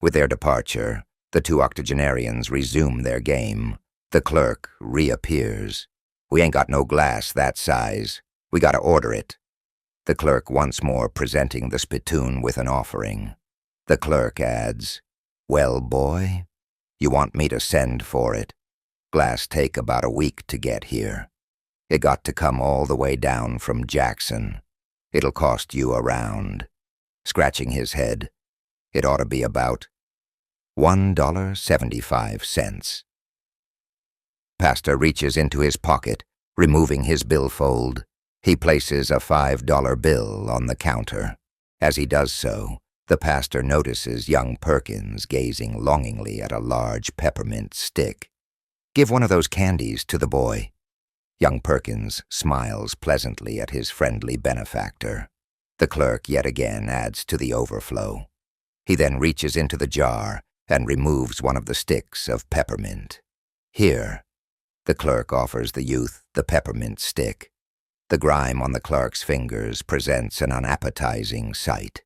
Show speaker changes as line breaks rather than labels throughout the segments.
With their departure, the two octogenarians resume their game. The clerk reappears. "We ain't got no glass that size. We gotta order it." The clerk once more presenting the spittoon with an offering. The clerk adds, "Well, boy, you want me to send for it. Glass take about a week to get here. It got to come all the way down from Jackson. It'll cost you around," scratching his head, "it ought to be about $1.75. Pastor reaches into his pocket, removing his billfold. He places a $5 bill on the counter. As he does so, the pastor notices young Perkins gazing longingly at a large peppermint stick. "Give one of those candies to the boy." Young Perkins smiles pleasantly at his friendly benefactor. The clerk yet again adds to the overflow. He then reaches into the jar and removes one of the sticks of peppermint. "Here." The clerk offers the youth the peppermint stick. The grime on the clerk's fingers presents an unappetizing sight.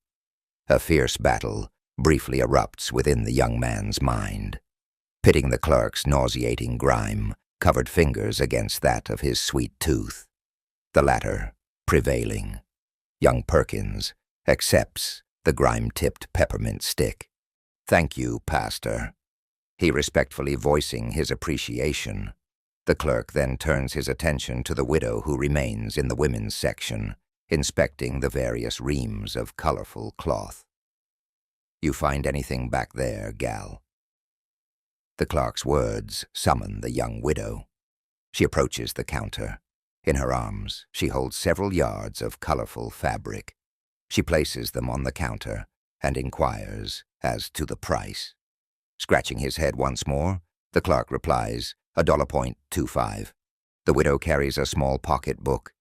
A fierce battle briefly erupts within the young man's mind, pitting the clerk's nauseating grime-covered fingers against that of his sweet tooth, the latter prevailing. Young Perkins accepts the grime-tipped peppermint stick. "Thank you, Pastor," he respectfully voicing his appreciation. The clerk then turns his attention to the widow who remains in the women's section, inspecting the various reams of colorful cloth. "You find anything back there, gal?" The clerk's words summon the young widow. She approaches the counter. In her arms, she holds several yards of colorful fabric. She places them on the counter and inquires as to the price. Scratching his head once more, the clerk replies, $1.25. The widow carries a small pocketbook.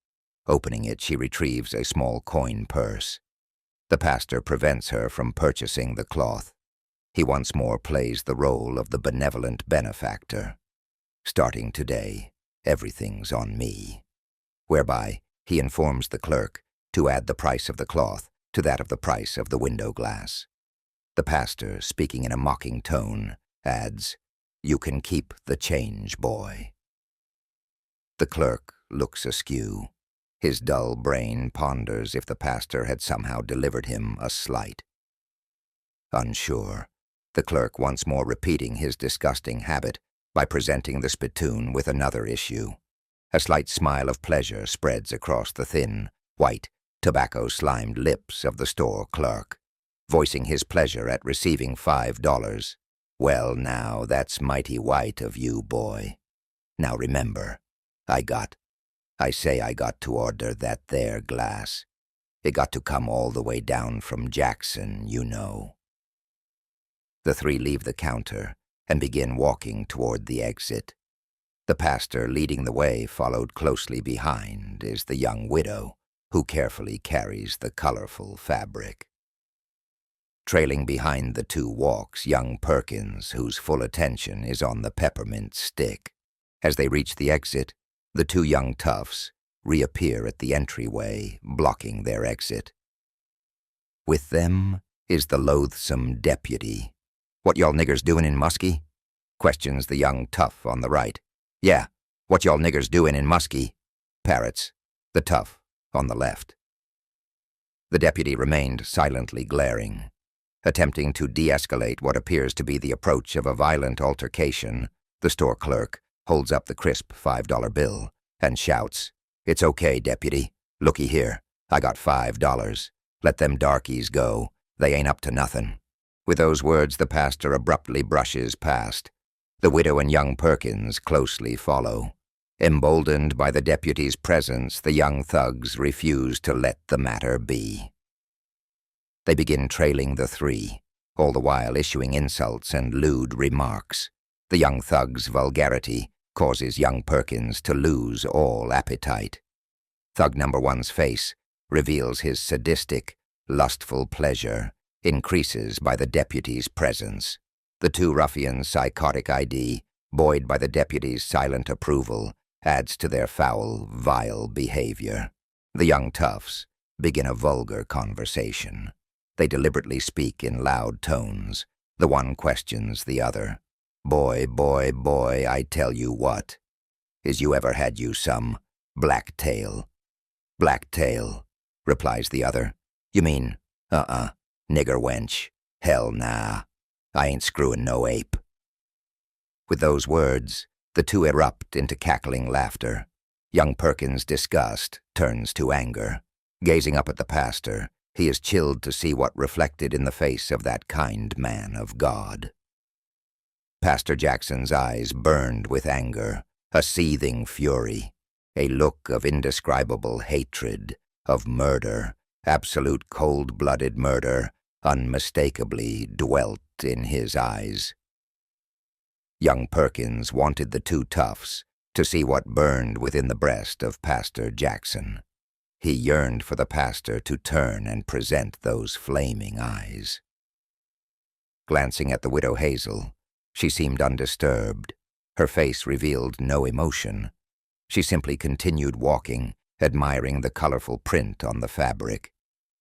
Opening it, she retrieves a small coin purse. The pastor prevents her from purchasing the cloth. He once more plays the role of the benevolent benefactor. "Starting today, everything's on me," whereby he informs the clerk to add the price of the cloth to that of the price of the window glass. The pastor, speaking in a mocking tone, adds, "You can keep the change, boy." The clerk looks askew. His dull brain ponders if the pastor had somehow delivered him a slight. Unsure, the clerk once more repeating his disgusting habit by presenting the spittoon with another issue. A slight smile of pleasure spreads across the thin, white, tobacco-slimed lips of the store clerk, voicing his pleasure at receiving $5. "Well, now, that's mighty white of you, boy. Now remember, I got to order that there glass. It got to come all the way down from Jackson, you know." The three leave the counter and begin walking toward the exit. The pastor leading the way, followed closely behind, is the young widow, who carefully carries the colorful fabric. Trailing behind the two walks young Perkins, whose full attention is on the peppermint stick. As they reach the exit, the two young toughs reappear at the entryway, blocking their exit. With them is the loathsome deputy. "What y'all niggers doing in Muskie?" questions the young tough on the right. "Yeah, what y'all niggers doing in Muskie?" parrots the tough on the left. The deputy remained silently glaring. Attempting to de-escalate what appears to be the approach of a violent altercation, the store clerk holds up the crisp $5 bill and shouts, "It's okay, deputy. Looky here. I got $5. Let them darkies go. They ain't up to nothing." With those words, the pastor abruptly brushes past. The widow and young Perkins closely follow. Emboldened by the deputy's presence, the young thugs refuse to let the matter be. They begin trailing the three, all the while issuing insults and lewd remarks. The young thug's vulgarity causes young Perkins to lose all appetite. Thug number one's face reveals his sadistic, lustful pleasure, increases by the deputy's presence. The two ruffians' psychotic ID, buoyed by the deputy's silent approval, adds to their foul, vile behavior. The young toughs begin a vulgar conversation. They deliberately speak in loud tones, The one questions the other. Boy, boy, boy, I tell you what. Is you ever had you some blacktail? Blacktail, replies the other. You mean, nigger wench. Hell nah. I ain't screwing no ape. With those words, the two erupt into cackling laughter. Young Perkins' disgust turns to anger. Gazing up at the pastor, he is chilled to see what reflected in the face of that kind man of God. Pastor Jackson's eyes burned with anger, a seething fury, a look of indescribable hatred, of murder, absolute cold-blooded murder, unmistakably dwelt in his eyes. Young Perkins wanted the two toughs to see what burned within the breast of Pastor Jackson. He yearned for the pastor to turn and present those flaming eyes. Glancing at the widow Hazel, she seemed undisturbed. Her face revealed no emotion. She simply continued walking, admiring the colorful print on the fabric.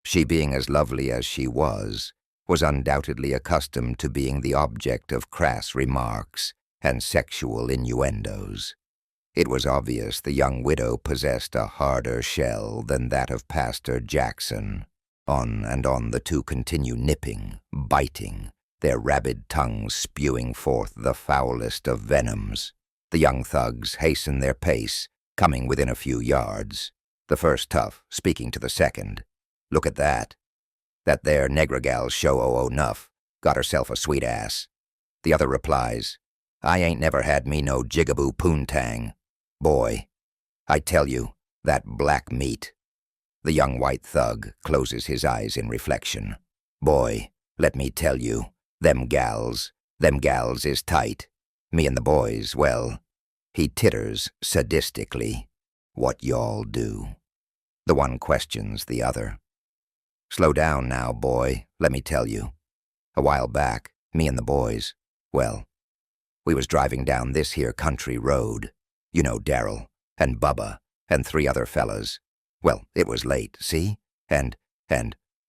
She, being as lovely as she was undoubtedly accustomed to being the object of crass remarks and sexual innuendos. It was obvious the young widow possessed a harder shell than that of Pastor Jackson. On and on the two continue nipping, biting, their rabid tongues spewing forth the foulest of venoms. The young thugs hasten their pace, coming within a few yards. The first tough speaking to the second. Look at that. That there negra gal show nuff, got herself a sweet ass. The other replies, I ain't never had me no jigaboo poontang. Boy, I tell you, that black meat. The young white thug closes his eyes in reflection. Boy, let me tell you, them gals is tight. Me and the boys, well, he titters sadistically. What y'all do? The one questions the other. Slow down now, boy, let me tell you. A while back, me and the boys, well, we was driving down this here country road. You know Darryl, and Bubba, and 3 other fellas. Well, it was late, see? And,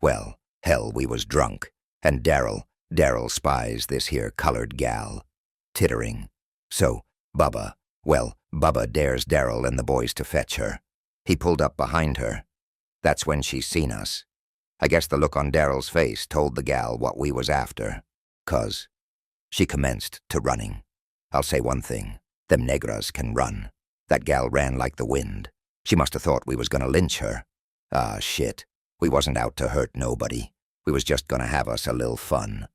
well, hell, we was drunk. And Darryl spies this here colored gal, tittering. So, Bubba dares Darryl and the boys to fetch her. He pulled up behind her. That's when she seen us. I guess the look on Darryl's face told the gal what we was after, 'cause she commenced to running. I'll say one thing, them negras can run. That gal ran like the wind. She must have thought we was gonna lynch her. Ah, shit, we wasn't out to hurt nobody. We was just gonna have us a lil fun.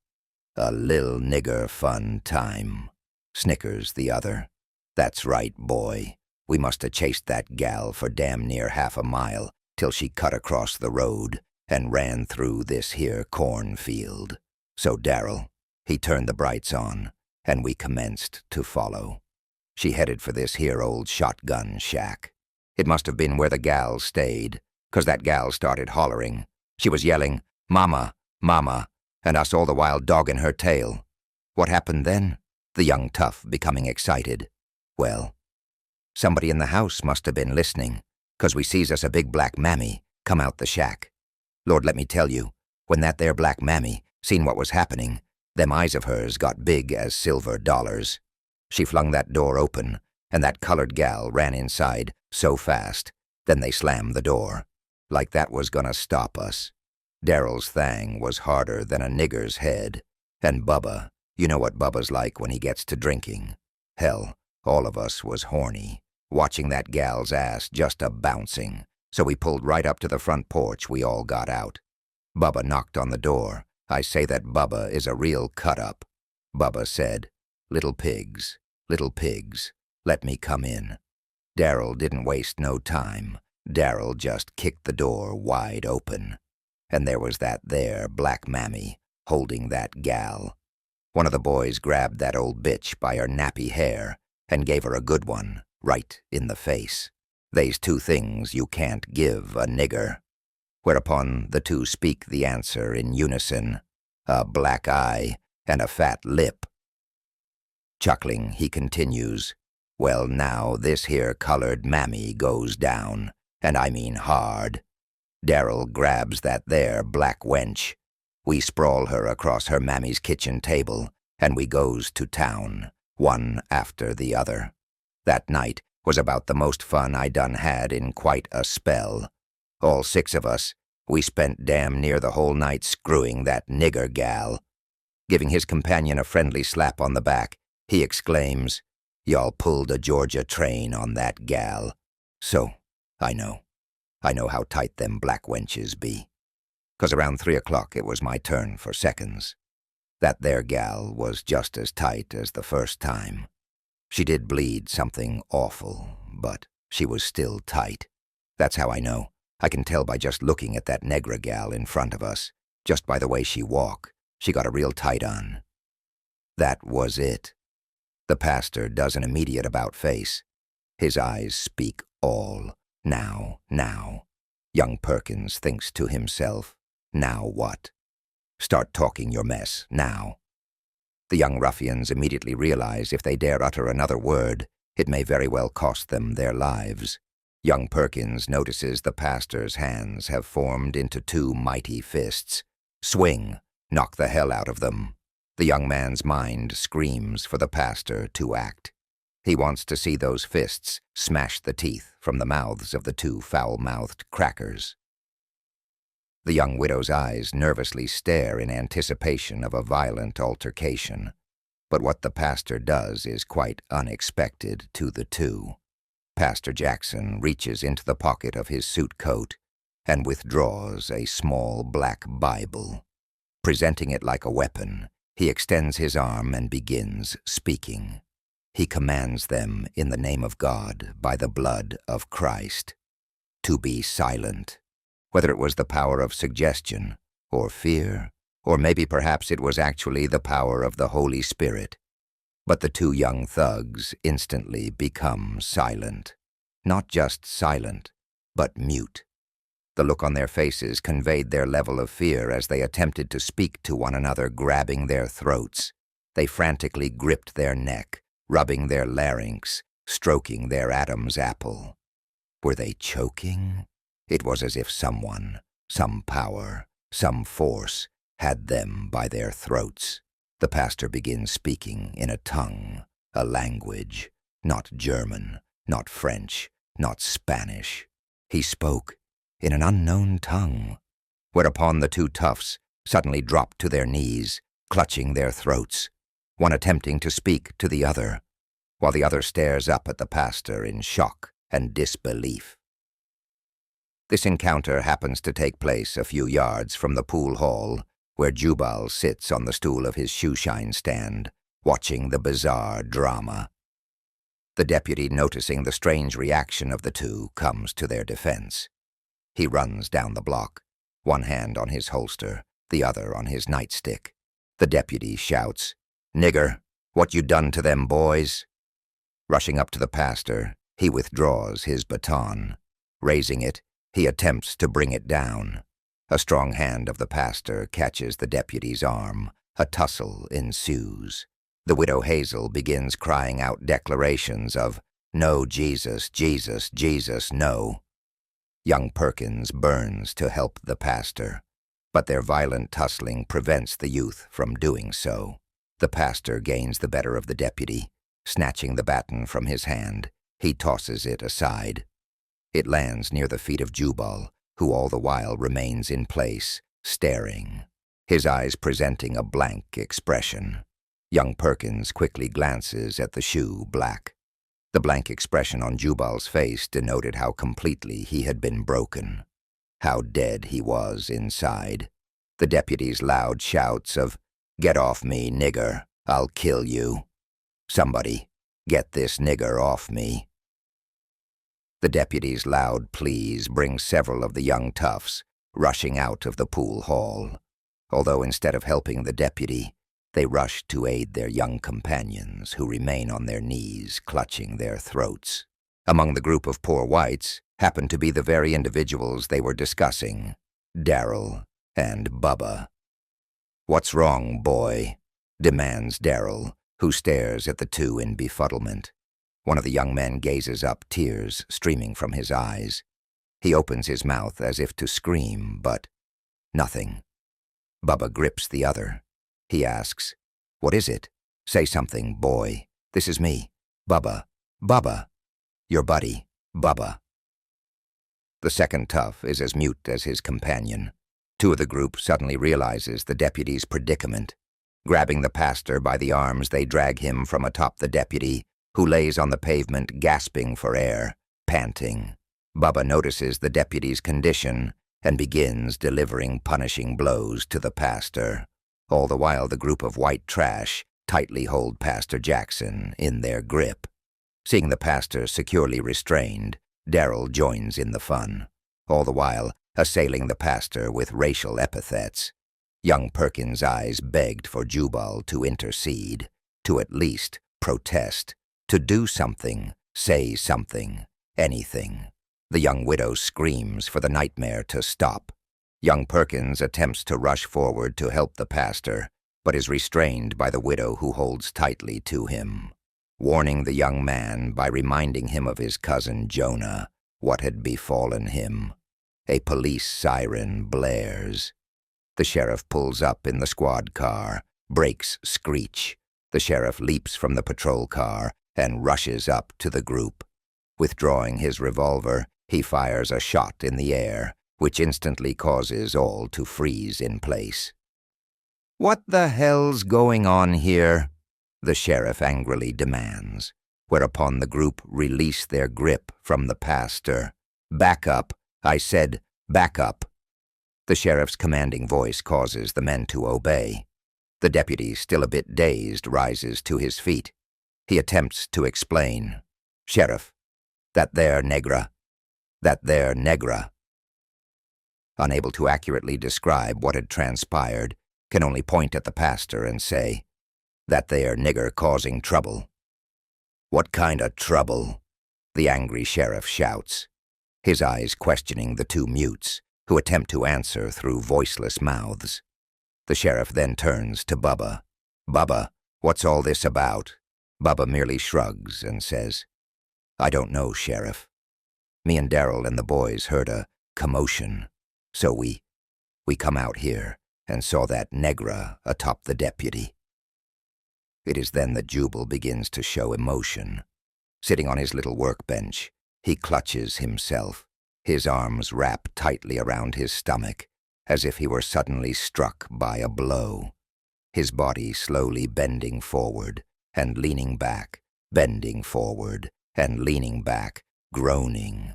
A lil nigger fun time, snickers the other. That's right, boy. We must have chased that gal for damn near half a mile till she cut across the road and ran through this here cornfield. So Darryl, he turned the brights on, and we commenced to follow. She headed for this here old shotgun shack. It must have been where the gal stayed, 'cause that gal started hollering. She was yelling, Mama, Mama, and us all the while dogging her tail. What happened then? The young tough becoming excited. Well, somebody in the house must have been listening, 'cause we sees us a big black mammy come out the shack. Lord, let me tell you, when that there black mammy seen what was happening, them eyes of hers got big as silver dollars. She flung that door open, and that colored gal ran inside so fast, then they slammed the door. Like that was gonna stop us. Darryl's thang was harder than a nigger's head, and Bubba, you know what Bubba's like when he gets to drinking. Hell, all of us was horny, watching that gal's ass just a-bouncing, so we pulled right up to the front porch. We all got out. Bubba knocked on the door. I say that Bubba is a real cut-up. Bubba said, little pigs, let me come in. Darryl didn't waste no time. Darryl just kicked the door wide open. And there was that there black mammy holding that gal. One of the boys grabbed that old bitch by her nappy hair and gave her a good one, right in the face. They's 2 things you can't give a nigger. Whereupon the two speak the answer in unison, a black eye and a fat lip. Chuckling, he continues, well, now this here colored mammy goes down, and I mean hard. Darryl grabs that there black wench. We sprawl her across her mammy's kitchen table, and we goes to town, one after the other. That night was about the most fun I done had in quite a spell. All 6 of us, we spent damn near the whole night screwing that nigger gal. Giving his companion a friendly slap on the back, he exclaims, "Y'all pulled a Georgia train on that gal." So, I know how tight them black wenches be. 'Cause around 3 o'clock it was my turn for seconds. That there gal was just as tight as the first time. She did bleed something awful, but she was still tight. That's how I know. I can tell by just looking at that negra gal in front of us, just by the way she walk. She got a real tight on. That was it. The pastor does an immediate about-face. His eyes speak all. Now. Young Perkins thinks to himself, now what? Start talking your mess, now. The young ruffians immediately realize if they dare utter another word, it may very well cost them their lives. Young Perkins notices the pastor's hands have formed into 2 mighty fists. Swing, knock the hell out of them. The young man's mind screams for the pastor to act. He wants to see those fists smash the teeth from the mouths of the 2 foul-mouthed crackers. The young widow's eyes nervously stare in anticipation of a violent altercation. But what the pastor does is quite unexpected to the 2. Pastor Jackson reaches into the pocket of his suit coat and withdraws a small black Bible. Presenting it like a weapon, he extends his arm and begins speaking. He commands them in the name of God, by the blood of Christ, to be silent. Whether it was the power of suggestion, or fear, or maybe perhaps it was actually the power of the Holy Spirit. But the 2 young thugs instantly become silent. Not just silent, but mute. The look on their faces conveyed their level of fear as they attempted to speak to one another, grabbing their throats. They frantically gripped their neck, rubbing their larynx, stroking their Adam's apple. Were they choking? It was as if someone, some power, some force, had them by their throats. The pastor begins speaking in a tongue, a language, not German, not French, not Spanish. He spoke in an unknown tongue, whereupon the 2 toughs suddenly dropped to their knees, clutching their throats, one attempting to speak to the other, while the other stares up at the pastor in shock and disbelief. This encounter happens to take place a few yards from the pool hall, where Jubal sits on the stool of his shoeshine stand, watching the bizarre drama. The deputy, noticing the strange reaction of the 2, comes to their defense. He runs down the block, one hand on his holster, the other on his nightstick. The deputy shouts, "Nigger, what you done to them boys?" Rushing up to the pastor, he withdraws his baton. Raising it, he attempts to bring it down. A strong hand of the pastor catches the deputy's arm. A tussle ensues. The widow Hazel begins crying out declarations of, "No, Jesus, Jesus, Jesus, no." Young Perkins burns to help the pastor, but their violent tussling prevents the youth from doing so. The pastor gains the better of the deputy. Snatching the baton from his hand, he tosses it aside. It lands near the feet of Jubal, who all the while remains in place, staring, his eyes presenting a blank expression. Young Perkins quickly glances at the shoe black. The blank expression on Jubal's face denoted how completely he had been broken, how dead he was inside. The deputy's loud shouts of, "Get off me, nigger, I'll kill you. Somebody, get this nigger off me." The deputy's loud pleas bring several of the young toughs rushing out of the pool hall, although instead of helping the deputy, they rush to aid their young companions who remain on their knees clutching their throats. Among the group of poor whites happened to be the very individuals they were discussing, Darrell and Bubba. "What's wrong, boy?" demands Darrell, who stares at the 2 in befuddlement. One of the young men gazes up, tears streaming from his eyes. He opens his mouth as if to scream, but nothing. Bubba grips the other. He asks, "What is it? Say something, boy. This is me. Bubba. Bubba. Your buddy. Bubba." The second tough is as mute as his companion. Two of the group suddenly realizes the deputy's predicament. Grabbing the pastor by the arms, they drag him from atop the deputy, who lays on the pavement gasping for air, panting. Bubba notices the deputy's condition and begins delivering punishing blows to the pastor. All the while the group of white trash tightly hold Pastor Jackson in their grip. Seeing the pastor securely restrained, Darrell joins in the fun, all the while assailing the pastor with racial epithets. Young Perkins' eyes begged for Jubal to intercede, to at least protest, to do something, say something, anything. The young widow screams for the nightmare to stop. Young Perkins attempts to rush forward to help the pastor, but is restrained by the widow who holds tightly to him, warning the young man by reminding him of his cousin Jonah, what had befallen him. A police siren blares. The sheriff pulls up in the squad car, brakes screech. The sheriff leaps from the patrol car and rushes up to the group. Withdrawing his revolver, he fires a shot in the air, which instantly causes all to freeze in place. "What the hell's going on here?" the sheriff angrily demands, whereupon the group release their grip from the pastor. "Back up. I said, back up." The sheriff's commanding voice causes the men to obey. The deputy, still a bit dazed, rises to his feet. He attempts to explain. "Sheriff, that there negra. Unable to accurately describe what had transpired, can only point at the pastor and say, "That there nigger causing trouble." "What kind of trouble?" the angry sheriff shouts, his eyes questioning the two mutes, who attempt to answer through voiceless mouths. The sheriff then turns to Bubba. "Bubba, what's all this about?" Bubba merely shrugs and says, "I don't know, Sheriff. Me and Darrell and the boys heard a commotion, so we come out here and saw that negra atop the deputy." It is then that Jubal begins to show emotion. Sitting on his little workbench, he clutches himself, his arms wrapped tightly around his stomach, as if he were suddenly struck by a blow. His body slowly bending forward and leaning back, bending forward and leaning back, groaning.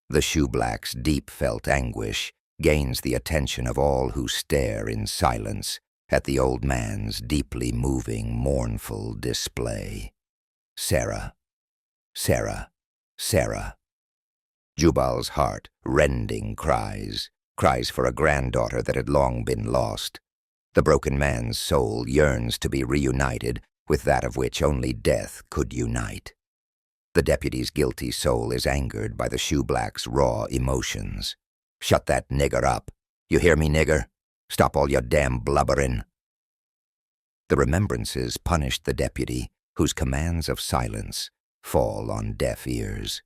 The shoeblack's deep-felt anguish gains the attention of all who stare in silence at the old man's deeply moving, mournful display. Sarah. Jubal's heart, rending cries for a granddaughter that had long been lost. The broken man's soul yearns to be reunited with that of which only death could unite. The deputy's guilty soul is angered by the shoeblack's raw emotions. "Shut that nigger up. You hear me, nigger? Stop all your damn blubbering." The remembrances punished the deputy, whose commands of silence fall on deaf ears.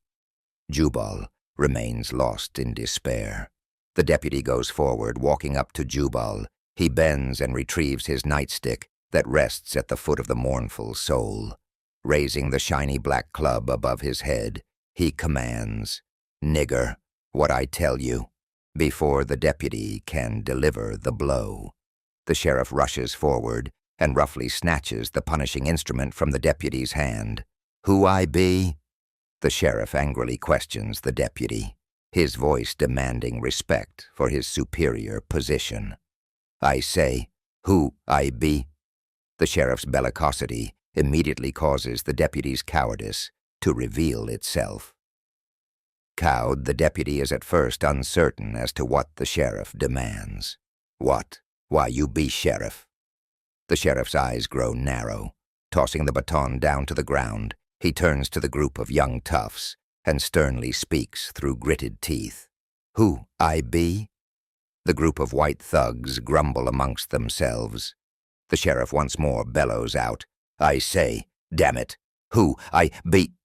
Jubal remains lost in despair. The deputy goes forward, walking up to Jubal. He bends and retrieves his nightstick that rests at the foot of the mournful soul. Raising the shiny black club above his head, he commands, "Nigger, what I tell you," before the deputy can deliver the blow. The sheriff rushes forward and roughly snatches the punishing instrument from the deputy's hand. "Who I be?" The sheriff angrily questions the deputy, his voice demanding respect for his superior position. "I say, who I be?" The sheriff's bellicosity immediately causes the deputy's cowardice to reveal itself. Cowed, the deputy is at first uncertain as to what the sheriff demands. "What? Why, you be sheriff." The sheriff's eyes grow narrow. Tossing the baton down to the ground, he turns to the group of young toughs and sternly speaks through gritted teeth. "Who I be?" The group of white thugs grumble amongst themselves. The sheriff once more bellows out, "I say, damn it, who I be?"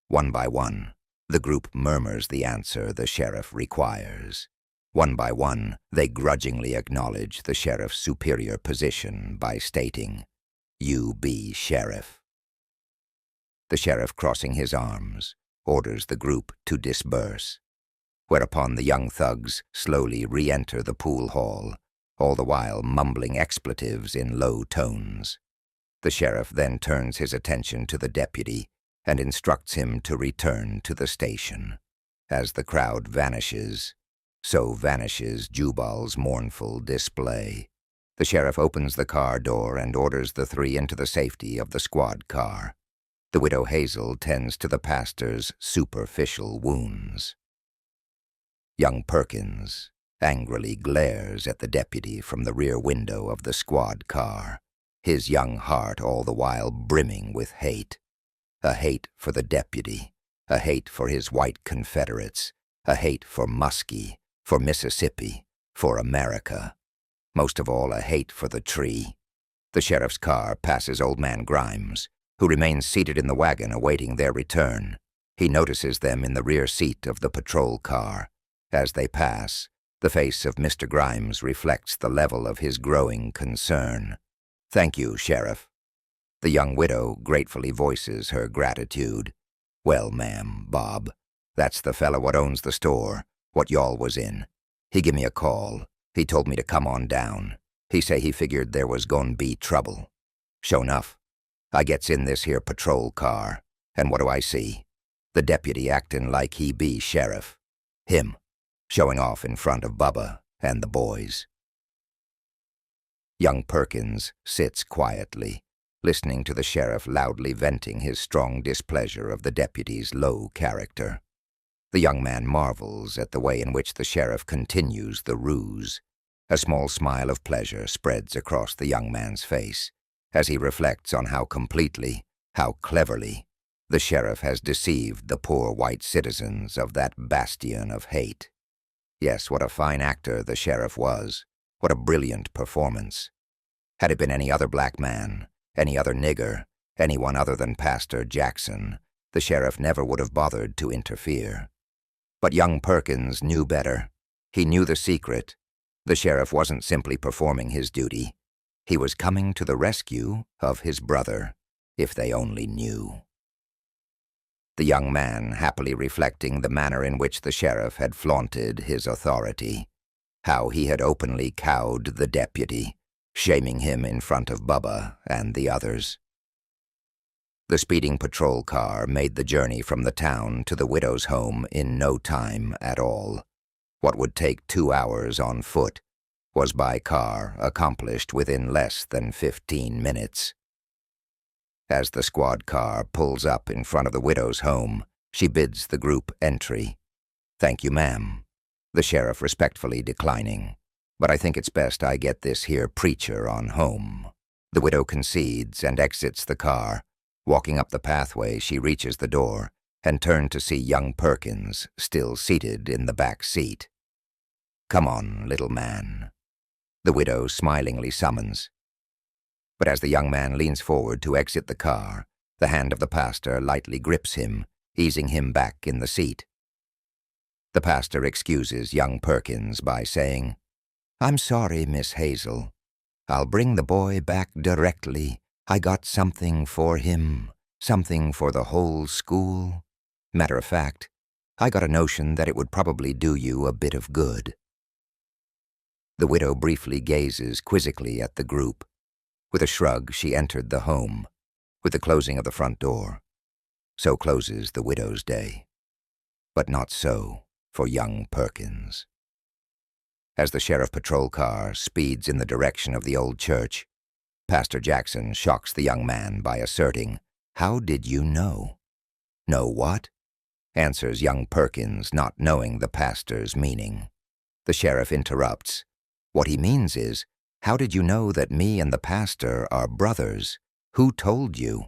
One by one, the group murmurs the answer the sheriff requires. One by one, they grudgingly acknowledge the sheriff's superior position by stating, "You be sheriff." The sheriff, crossing his arms, orders the group to disperse, whereupon the young thugs slowly re-enter the pool hall, all the while mumbling expletives in low tones. The sheriff then turns his attention to the deputy and instructs him to return to the station. As the crowd vanishes, so vanishes Jubal's mournful display. The sheriff opens the car door and orders the three into the safety of the squad car. The widow Hazel tends to the pastor's superficial wounds. Young Perkins angrily glares at the deputy from the rear window of the squad car, his young heart all the while brimming with hate. A hate for the deputy, a hate for his white Confederates, a hate for Muskie, for Mississippi, for America. Most of all, a hate for the tree. The sheriff's car passes Old Man Grimes, who remains seated in the wagon awaiting their return. He notices them in the rear seat of the patrol car. As they pass, the face of Mr. Grimes reflects the level of his growing concern. "Thank you, Sheriff." The young widow gratefully voices her gratitude. "Well, ma'am, Bob, that's the fella what owns the store, what y'all was in. He give me a call. He told me to come on down. He say he figured there was gon' be trouble. Sure enough, I gets in this here patrol car, and what do I see? The deputy acting like he be sheriff. Him, showing off in front of Bubba and the boys." Young Perkins sits quietly, listening to the sheriff loudly venting his strong displeasure of the deputy's low character. The young man marvels at the way in which the sheriff continues the ruse. A small smile of pleasure spreads across the young man's face as he reflects on how completely, how cleverly, the sheriff has deceived the poor white citizens of that bastion of hate. Yes, what a fine actor the sheriff was. What a brilliant performance. Had it been any other black man, any other nigger, anyone other than Pastor Jackson, the sheriff never would have bothered to interfere. But young Perkins knew better. He knew the secret. The sheriff wasn't simply performing his duty. He was coming to the rescue of his brother, if they only knew. The young man happily reflecting the manner in which the sheriff had flaunted his authority, how he had openly cowed the deputy, shaming him in front of Bubba and the others. The speeding patrol car made the journey from the town to the widow's home in no time at all. What would take 2 hours on foot was by car accomplished within less than 15 minutes. As the squad car pulls up in front of the widow's home, she bids the group entry. "Thank you, ma'am," the sheriff respectfully declining, "but I think it's best I get this here preacher on home." The widow concedes and exits the car. Walking up the pathway, she reaches the door and turned to see young Perkins still seated in the back seat. "Come on, little man," the widow smilingly summons. But as the young man leans forward to exit the car, the hand of the pastor lightly grips him, easing him back in the seat. The pastor excuses young Perkins by saying, "I'm sorry, Miss Hazel. I'll bring the boy back directly. I got something for him, something for the whole school. Matter of fact, I got a notion that it would probably do you a bit of good." The widow briefly gazes quizzically at the group. With a shrug, she entered the home. With the closing of the front door, so closes the widow's day. But not so for young Perkins. As the sheriff patrol car speeds in the direction of the old church, Pastor Jackson shocks the young man by asserting, "How did you know?" "Know what?" answers young Perkins, not knowing the pastor's meaning. The sheriff interrupts. "What he means is, how did you know that me and the pastor are brothers? Who told you?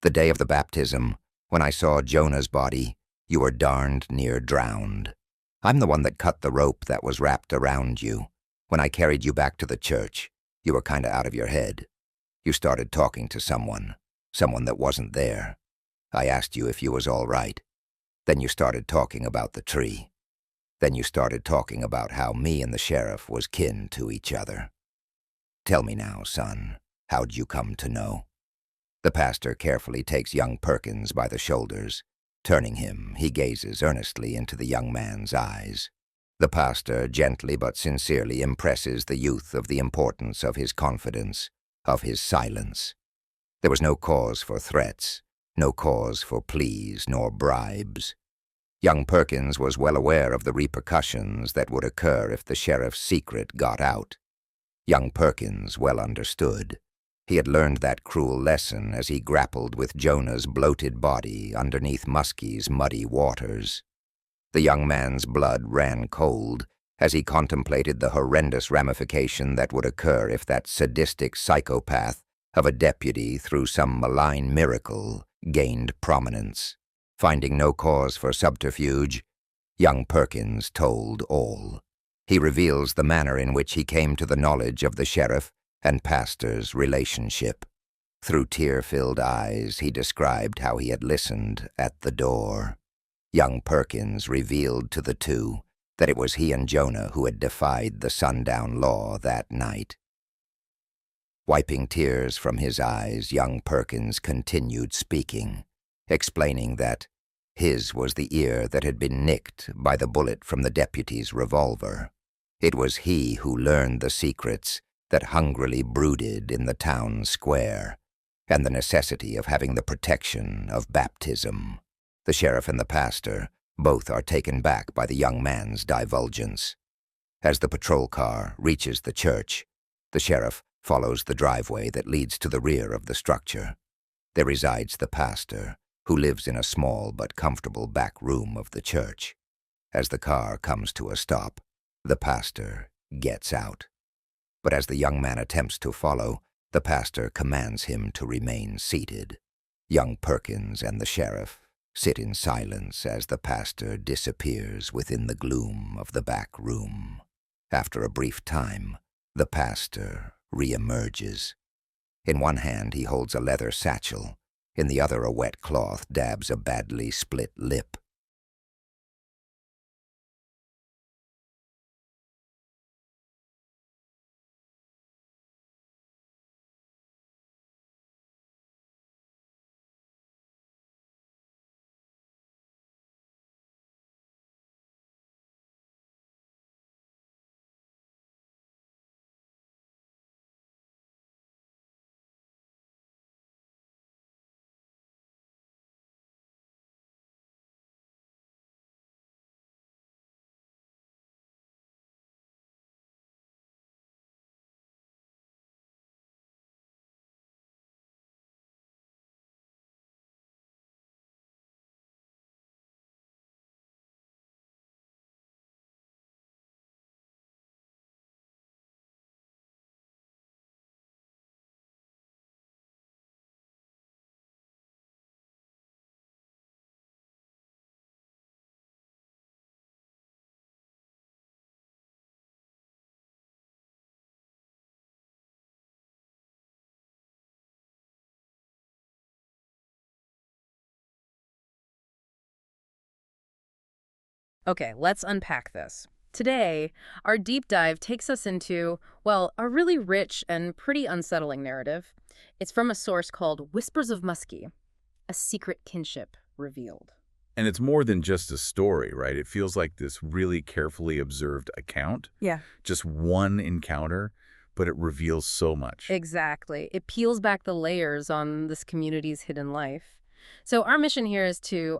The day of the baptism, when I saw Jonah's body, you were darned near drowned. I'm the one that cut the rope that was wrapped around you. When I carried you back to the church, you were kinda out of your head. You started talking to someone that wasn't there. I asked you if you was all right. Then you started talking about the tree. Then you started talking about how me and the sheriff was kin to each other. Tell me now, son, how'd you come to know? The pastor carefully takes young Perkins by the shoulders. Turning him, he gazes earnestly into the young man's eyes. The pastor gently but sincerely impresses the youth of the importance of his confidence, of his silence. There was no cause for threats, no cause for pleas nor bribes. Young Perkins was well aware of the repercussions that would occur if the sheriff's secret got out. Young Perkins well understood. He had learned that cruel lesson as he grappled with Jonah's bloated body underneath Muskie's muddy waters. The young man's blood ran cold as he contemplated the horrendous ramification that would occur if that sadistic psychopath of a deputy, through some malign miracle, gained prominence. Finding no cause for subterfuge, young Perkins told all. He reveals the manner in which he came to the knowledge of the sheriff and pastor's relationship. Through tear-filled eyes, he described how he had listened at the door. Young Perkins revealed to the two that it was he and Jonah who had defied the sundown law that night. Wiping tears from his eyes, young Perkins continued speaking, explaining that his was the ear that had been nicked by the bullet from the deputy's revolver. It was he who learned the secrets that hungrily brooded in the town square, and the necessity of having the protection of baptism. The sheriff and the pastor both are taken back by the young man's divulgence. As the patrol car reaches the church, the sheriff follows the driveway that leads to the rear of the structure. There resides the pastor, who lives in a small but comfortable back room of the church. As the car comes to a stop, the pastor gets out. But as the young man attempts to follow, the pastor commands him to remain seated. Young Perkins and the sheriff sit in silence as the pastor disappears within the gloom of the back room. After a brief time, the pastor re-emerges. In one hand he holds a leather satchel, in the other a wet cloth dabs a badly split lip.
Okay, let's unpack this. Today, our deep dive takes us into, well, a really rich and pretty unsettling narrative. It's from a source called Whispers of Muskie, a secret kinship revealed.
And it's more than just a story, right? It feels like this really carefully observed account.
Yeah.
Just one encounter, but it reveals so much.
Exactly. It peels back the layers on this community's hidden life. So our mission here is to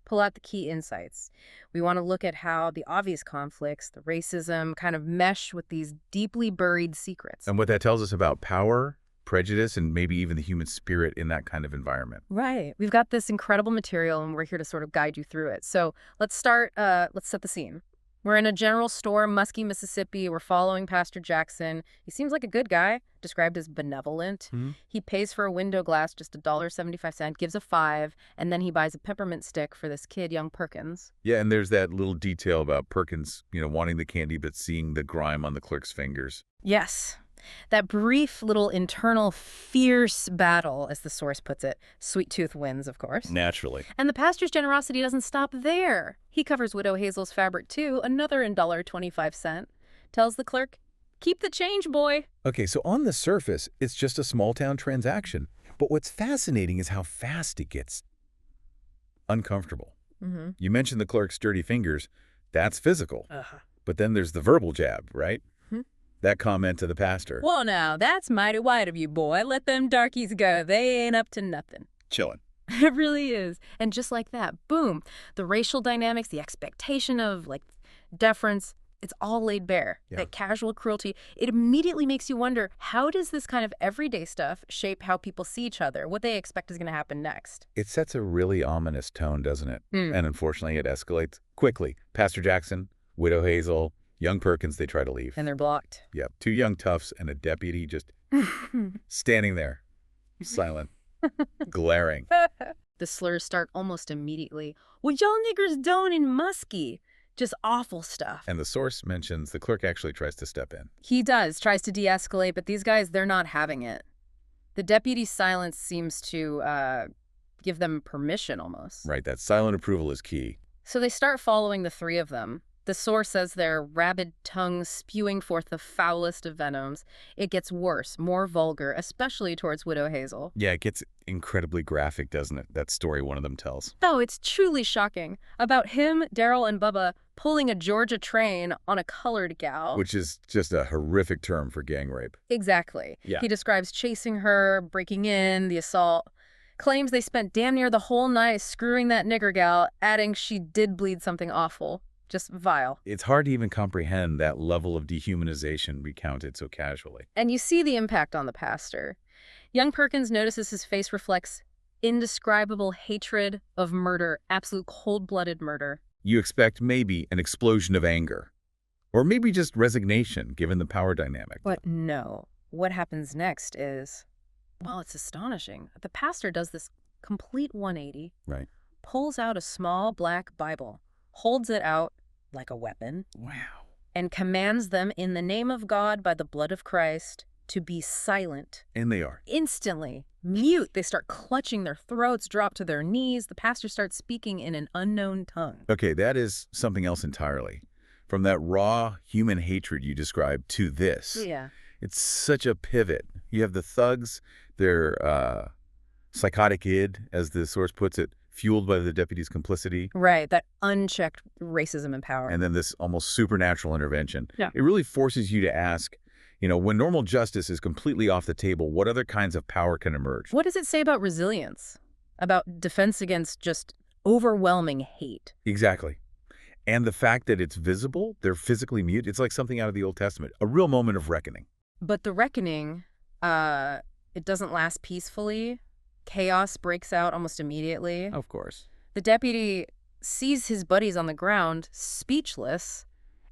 pull out the key insights. We want to look at how the obvious conflicts, the racism, kind of mesh with these deeply buried secrets.
And what that tells us about power, prejudice, and maybe even the human spirit in that kind of environment.
Right. We've got this incredible material, and we're here to sort of guide you through it. So let's set the scene. We're in a general store, Muskie, Mississippi. We're following Pastor Jackson. He seems like a good guy, described as benevolent. He pays for a window glass, just $1.75, gives a $5, and then he buys a peppermint stick for this kid, young Perkins.
Yeah, and there's that little detail about Perkins, wanting the candy but seeing the grime on the clerk's fingers.
Yes. That brief little internal fierce battle, as the source puts it, Sweet Tooth wins, of course.
Naturally.
And the pastor's generosity doesn't stop there. He covers Widow Hazel's fabric, too, another $1.25. Tells the clerk, keep the change, boy.
Okay, so on the surface, it's just a small-town transaction. But what's fascinating is how fast it gets uncomfortable.
Mm-hmm.
You mentioned the clerk's dirty fingers. That's physical.
Uh-huh.
But then there's the verbal jab, right? That comment to the pastor.
Well, now, that's mighty white of you, boy. Let them darkies go. They ain't up to nothing.
Chillin'.
It really is. And just like that, boom, the racial dynamics, the expectation of, like, deference, it's all laid bare.
Yeah.
That casual cruelty, it immediately makes you wonder, how does this kind of everyday stuff shape how people see each other, what they expect is going to happen next?
It sets a really ominous tone, doesn't it? And unfortunately, it escalates quickly. Pastor Jackson, Widow Hazel, young Perkins, they try to leave.
And they're blocked.
Yep. Two young toughs and a deputy just standing there, silent, glaring.
The slurs start almost immediately. What y'all niggers doing in Muskie? Just awful stuff.
And the source mentions the clerk actually tries to step in.
He does, tries to de-escalate, but these guys, they're not having it. The deputy's silence seems to give them permission almost.
Right, that silent approval is key.
So they start following the three of them. The source says their rabid tongues spewing forth the foulest of venoms. It gets worse, more vulgar, especially towards Widow Hazel.
Yeah, it gets incredibly graphic, doesn't it? That story one of them tells.
Oh, it's truly shocking. About him, Daryl, and Bubba pulling a Georgia train on a colored gal.
Which is just a horrific term for gang rape.
Exactly.
Yeah.
He describes chasing her, breaking in, the assault. Claims they spent damn near the whole night screwing that nigger gal, adding she did bleed something awful. Just vile.
It's hard to even comprehend that level of dehumanization recounted so casually.
And you see the impact on the pastor. Young Perkins notices his face reflects indescribable hatred of murder, absolute cold-blooded murder.
You expect maybe an explosion of anger. Or maybe just resignation, given the power dynamic.
But no. What happens next is, well, it's astonishing. The pastor does this complete 180.
Right.
Pulls out a small black Bible, holds it out like a weapon.
Wow.
And commands them in the name of God by the blood of Christ to be silent.
And they are.
Instantly. Mute. They start clutching their throats, drop to their knees. The pastor starts speaking in an unknown tongue.
Okay, that is something else entirely. From that raw human hatred you described to this.
Yeah.
It's such a pivot. You have the thugs, their psychotic id, as the source puts it, fueled by the deputy's complicity.
Right, that unchecked racism and power.
And then this almost supernatural intervention.
Yeah.
It really forces you to ask, you know, when normal justice is completely off the table, what other kinds of power can emerge?
What does it say about resilience? About defense against just overwhelming hate?
Exactly. And the fact that it's visible, they're physically mute, it's like something out of the Old Testament, a real moment of reckoning.
But the reckoning, it doesn't last peacefully. Chaos breaks out almost immediately.
Of course.
The deputy sees his buddies on the ground, speechless,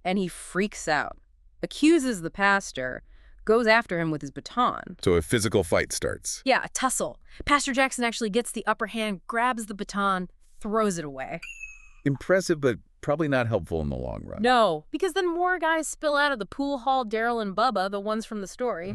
and he freaks out, accuses the pastor, goes after him with his baton.
So a physical fight starts.
Yeah, a tussle. Pastor Jackson actually gets the upper hand, grabs the baton, throws it away.
Impressive, but probably not helpful in the long run.
No, because then more guys spill out of the pool hall, Daryl and Bubba, the ones from the story.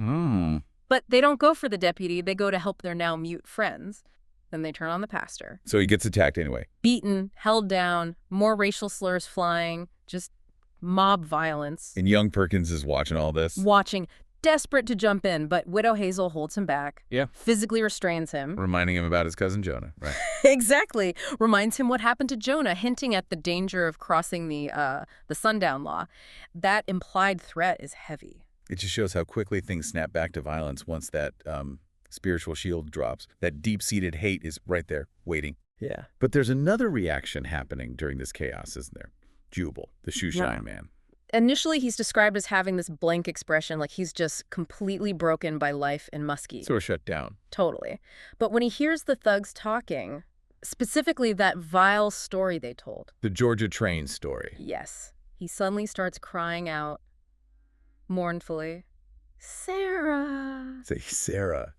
But they don't go for the deputy. They go to help their now mute friends. Then they turn on the pastor.
So he gets attacked anyway.
Beaten, held down, more racial slurs flying, just mob violence.
And young Perkins is watching all this.
Watching, desperate to jump in, but Widow Hazel holds him back.
Yeah.
Physically restrains him.
Reminding him about his cousin Jonah, right?
Exactly. Reminds him what happened to Jonah, hinting at the danger of crossing the sundown law. That implied threat is heavy.
It just shows how quickly things snap back to violence once that spiritual shield drops. That deep-seated hate is right there, waiting.
Yeah.
But there's another reaction happening during this chaos, isn't there? Jubal, the shoeshine man.
Initially, he's described as having this blank expression, like he's just completely broken by life in Muskie.
Sort of shut down.
Totally. But when he hears the thugs talking, specifically that vile story they told.
The Georgia train story.
Yes. He suddenly starts crying out, mournfully, Sarah.
Say, Sarah.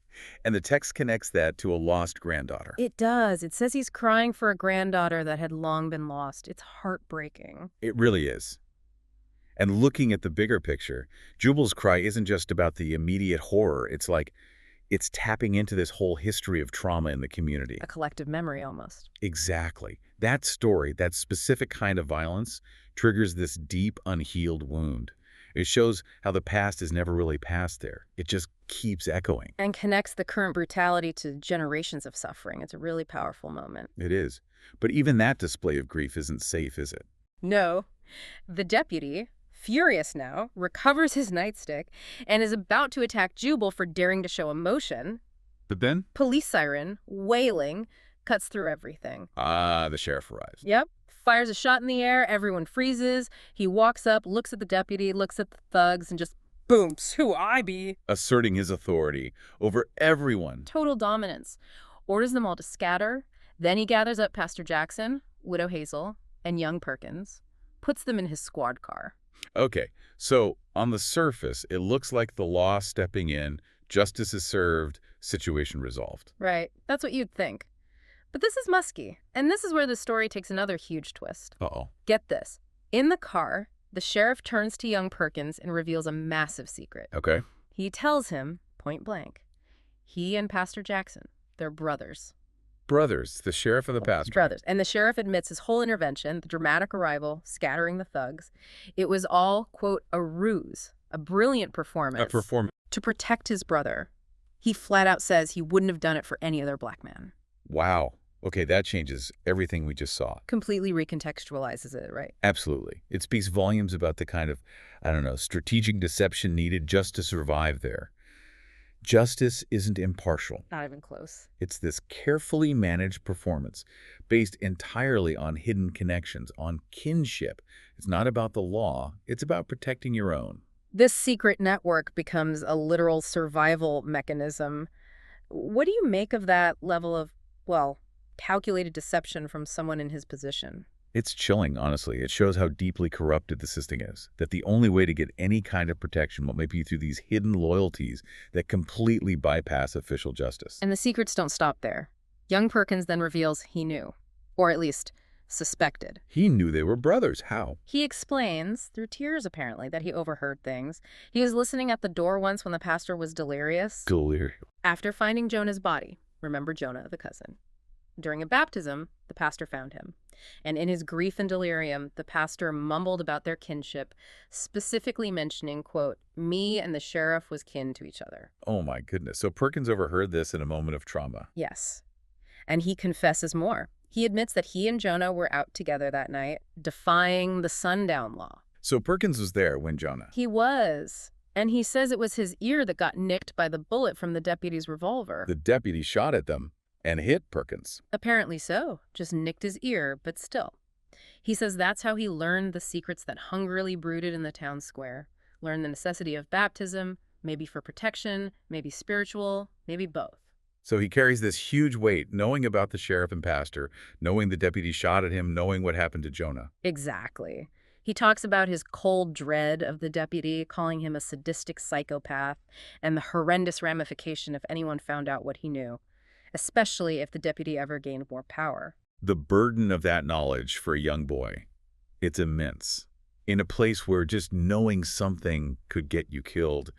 And the text connects that to a lost granddaughter.
It does. It says he's crying for a granddaughter that had long been lost. It's heartbreaking.
It really is. And looking at the bigger picture, Jubal's cry isn't just about the immediate horror. It's tapping into this whole history of trauma in the community.
A collective memory, almost.
Exactly. That story, that specific kind of violence, triggers this deep, unhealed wound. It shows how the past is never really past there. It just keeps echoing.
And connects the current brutality to generations of suffering. It's a really powerful moment.
It is. But even that display of grief isn't safe, is it?
No. The deputy, furious now, recovers his nightstick and is about to attack Jubal for daring to show emotion.
But then?
Police siren, wailing, cuts through everything.
The sheriff arrives.
Yep. Fires a shot in the air, everyone freezes. He walks up, looks at the deputy, looks at the thugs, and just booms, who I be.
Asserting his authority over everyone.
Total dominance. Orders them all to scatter. Then he gathers up Pastor Jackson, Widow Hazel, and young Perkins, puts them in his squad car.
Okay, so on the surface, it looks like the law stepping in, justice is served, situation resolved.
Right. That's what you'd think. But this is musky, and this is where the story takes another huge twist.
Uh-oh.
Get this. In the car, the sheriff turns to young Perkins and reveals a massive secret.
Okay.
He tells him, point blank, he and Pastor Jackson, they're brothers.
Brothers, the sheriff and the pastor.
Brothers. And the sheriff admits his whole intervention, the dramatic arrival, scattering the thugs, it was all, quote, a ruse, a brilliant performance.
A performance.
To protect his brother. He flat out says he wouldn't have done it for any other black man.
Wow. Okay, that changes everything we just saw.
Completely recontextualizes it, right?
Absolutely. It speaks volumes about the kind of, strategic deception needed just to survive there. Justice isn't impartial.
Not even close.
It's this carefully managed performance based entirely on hidden connections, on kinship. It's not about the law. It's about protecting your own.
This secret network becomes a literal survival mechanism. What do you make of that level of, well, calculated deception from someone in his position?
It's chilling, honestly. It shows how deeply corrupted the system is, that the only way to get any kind of protection might be through these hidden loyalties that completely bypass official justice.
And the secrets don't stop there. Young Perkins then reveals he knew, or at least suspected.
He knew they were brothers. How?
He explains, through tears apparently, that he overheard things. He was listening at the door once when the pastor was delirious.
Delirious.
After finding Jonah's body, remember Jonah, the cousin. During a baptism, the pastor found him. And in his grief and delirium, the pastor mumbled about their kinship, specifically mentioning, quote, me and the sheriff was kin to each other.
Oh my goodness. So Perkins overheard this in a moment of trauma.
Yes. And he confesses more. He admits that he and Jonah were out together that night, defying the sundown law.
So Perkins was there when Jonah...
He was. And he says it was his ear that got nicked by the bullet from the deputy's revolver.
The deputy shot at them and hit Perkins.
Apparently so. Just nicked his ear, but still. He says that's how he learned the secrets that hungrily brooded in the town square. Learned the necessity of baptism, maybe for protection, maybe spiritual, maybe both.
So he carries this huge weight, knowing about the sheriff and pastor, knowing the deputy shot at him, knowing what happened to Jonah.
Exactly. He talks about his cold dread of the deputy, calling him a sadistic psychopath, and the horrendous ramification if anyone found out what he knew, especially if the deputy ever gained more power.
The burden of that knowledge for a young boy, it's immense. In a place where just knowing something could get you killed,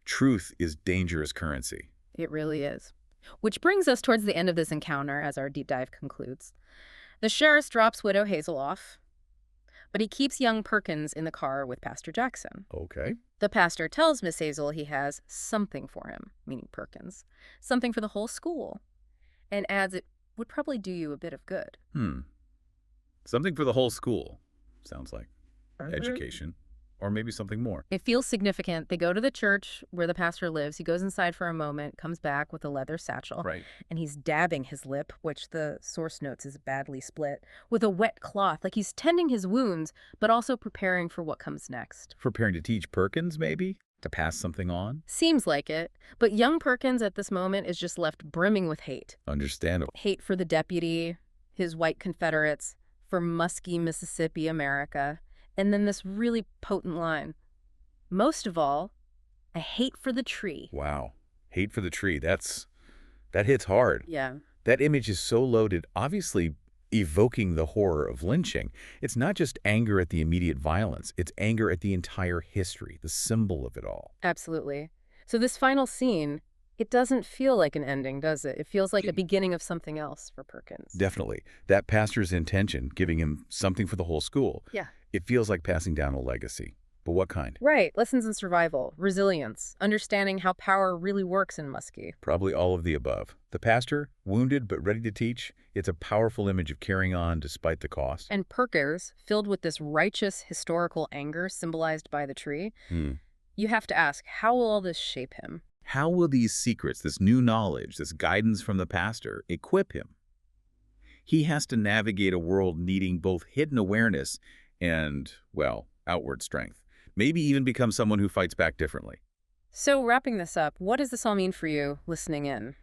truth is dangerous currency.
It really is. Which brings us towards the end of this encounter as our deep dive concludes. The sheriff drops Widow Hazel off, but he keeps young Perkins in the car with Pastor Jackson.
Okay.
The pastor tells Miss Hazel he has something for him, meaning Perkins, something for the whole school, and adds it would probably do you a bit of good.
Something for the whole school. Sounds like education. Or maybe something more.
It feels significant. They go to the church where the pastor lives. He goes inside for a moment, comes back with a leather satchel.
Right.
And he's dabbing his lip, which the source notes is badly split, with a wet cloth, like he's tending his wounds, but also preparing for what comes next.
Preparing to teach Perkins, maybe? To pass something on?
Seems like it. But young Perkins at this moment is just left brimming with hate.
Understandable.
Hate for the deputy, his white Confederates, for musky Mississippi America. And then this really potent line. Most of all, a hate for the tree.
Wow. Hate for the tree. That hits hard.
Yeah.
That image is so loaded. Obviously, evoking the horror of lynching. It's not just anger at the immediate violence, it's anger at the entire history, the symbol of it all.
Absolutely. So this final scene, it doesn't feel like an ending, does it? It feels like the beginning of something else for Perkins.
Definitely. That pastor's intention, giving him something for the whole school,
Yeah.
it feels like passing down a legacy. But what kind?
Right. Lessons in survival, resilience, understanding how power really works in Muskie.
Probably all of the above. The pastor, wounded but ready to teach, it's a powerful image of carrying on despite the cost.
And Perkins, filled with this righteous historical anger symbolized by the tree. You have to ask, how will all this shape him?
How will these secrets, this new knowledge, this guidance from the pastor, equip him? He has to navigate a world needing both hidden awareness and, well, outward strength. Maybe even become someone who fights back differently.
So wrapping this up, what does this all mean for you listening in?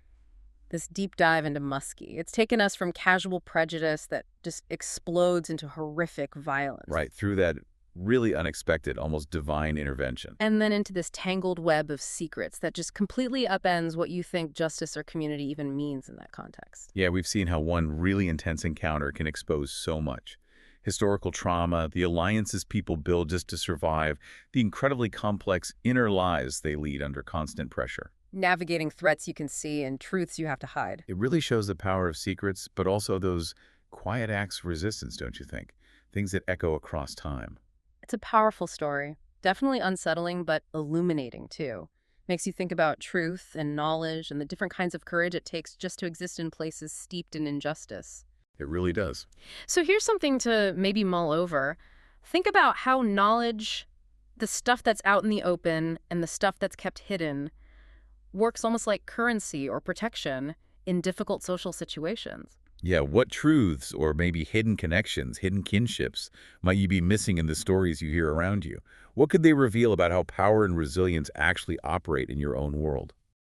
This deep dive into Muskie. It's taken us from casual prejudice that just explodes into horrific violence.
Right, through that really unexpected, almost divine intervention.
And then into this tangled web of secrets that just completely upends what you think justice or community even means in that context.
Yeah, we've seen how one really intense encounter can expose so much. Historical trauma, the alliances people build just to survive, the incredibly complex inner lives they lead under constant pressure.
Navigating threats you can see and truths you have to hide.
It really shows the power of secrets, but also those quiet acts of resistance, don't you think? Things that echo across time.
It's a powerful story. Definitely unsettling, but illuminating, too. Makes you think about truth and knowledge and the different kinds of courage it takes just to exist in places steeped in injustice.
It really does.
So here's something to maybe mull over. Think about how knowledge, the stuff that's out in the open and the stuff that's kept hidden, works almost like currency or protection in difficult social situations.
Yeah, what truths or maybe hidden connections, hidden kinships might you be missing in the stories you hear around you? What could they reveal about how power and resilience actually operate in your own world?